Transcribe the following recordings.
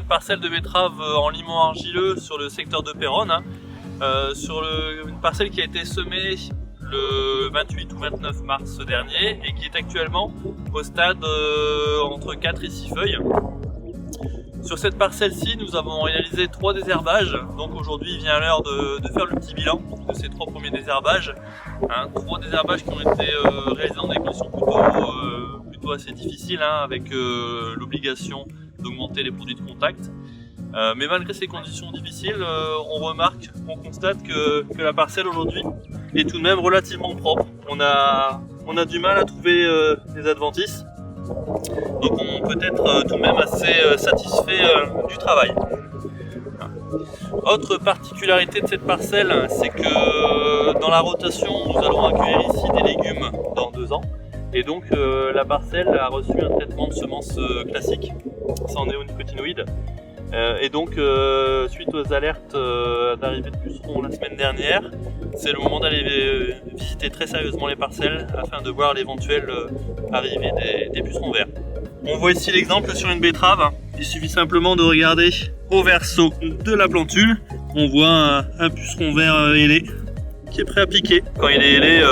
parcelle de betterave en limon argileux sur le secteur de Péronne, une parcelle qui a été semée le 28 ou 29 mars dernier et qui est actuellement au stade entre 4 et 6 feuilles. Sur cette parcelle-ci, nous avons réalisé 3 désherbages, donc aujourd'hui vient l'heure de faire le petit bilan de ces 3 premiers désherbages. 3 désherbages qui ont été réalisés dans des conditions plutôt assez difficiles, avec l'obligation d'augmenter les produits de contact. Mais malgré ces conditions difficiles, on constate que la parcelle aujourd'hui est tout de même relativement propre. On a du mal à trouver des adventices. Donc on peut être tout de même assez satisfait du travail. Autre particularité de cette parcelle, c'est que dans la rotation, nous allons accueillir ici des légumes dans 2 ans. Et donc la parcelle a reçu un traitement de semences classique, sans néonicotinoïdes. Et donc suite aux alertes d'arrivée de pucerons la semaine dernière, c'est le moment d'aller visiter très sérieusement les parcelles afin de voir l'éventuelle arrivée des pucerons verts. On voit ici l'exemple sur une betterave. Il suffit simplement de regarder au verso de la plantule. On voit un puceron vert ailé qui est prêt à piquer. Quand il est ailé,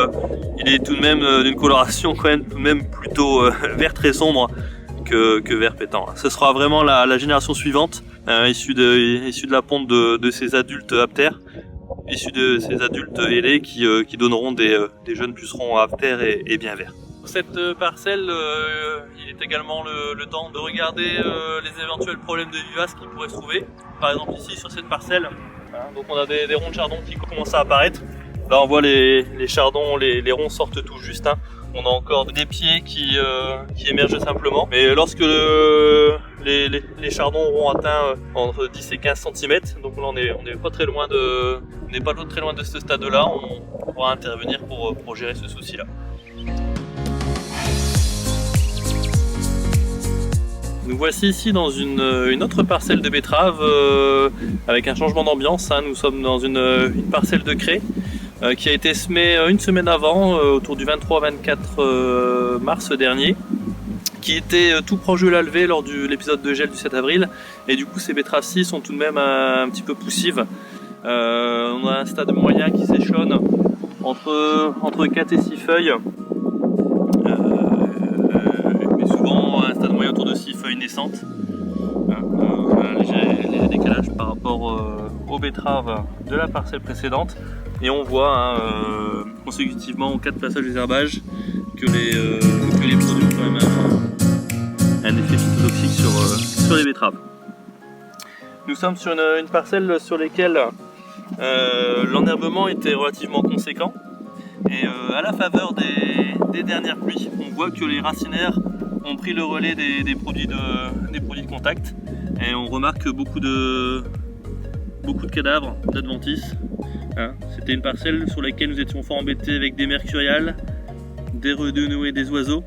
il est tout de même d'une coloration quand même tout de même plutôt vert très sombre que vert pétant. Ce sera vraiment la génération suivante, issue de la ponte de ces adultes aptères, issue de ces adultes ailés qui donneront des jeunes pucerons aptères et bien verts. Pour cette parcelle, il est également le temps de regarder les éventuels problèmes de vivaces qui pourraient se trouver. Par exemple ici sur cette parcelle, donc on a des ronds de chardon qui commencent à apparaître. Là on voit les chardons, les ronds sortent tout juste. On a encore des pieds qui émergent simplement. Mais lorsque les chardons auront atteint entre 10 et 15 cm, donc là on n'est pas très loin de ce stade-là, on pourra intervenir pour gérer ce souci-là. Nous voici ici dans une autre parcelle de betterave avec un changement d'ambiance. Nous sommes dans une parcelle de craie qui a été semée une semaine avant, autour du 23-24 mars dernier, qui était tout proche de la levée lors de l'épisode de gel du 7 avril. Et du coup ces betteraves-ci sont tout de même un petit peu poussives. On a un stade moyen qui s'échelonne entre 4 et 6 feuilles. Mais souvent un stade moyen autour de 6 feuilles naissantes. Un léger décalage par rapport aux betteraves de la parcelle précédente. Et on voit consécutivement aux 4 passages des herbages que les produits ont quand même un effet phytotoxique sur les betteraves. Nous sommes sur une parcelle sur laquelle l'enherbement était relativement conséquent. Et à la faveur des dernières pluies, on voit que les racinaires ont pris le relais des produits de contact. Et on remarque beaucoup de cadavres d'adventices. C'était une parcelle sur laquelle nous étions fort embêtés avec des mercuriales, des renoués des oiseaux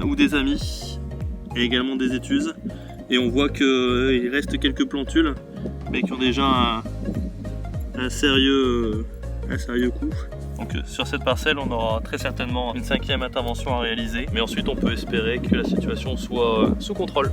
ou des amis et également des étuses. Et on voit qu'il reste quelques plantules mais qui ont déjà un sérieux coup. Donc sur cette parcelle on aura très certainement une 5e intervention à réaliser, mais ensuite on peut espérer que la situation soit sous contrôle.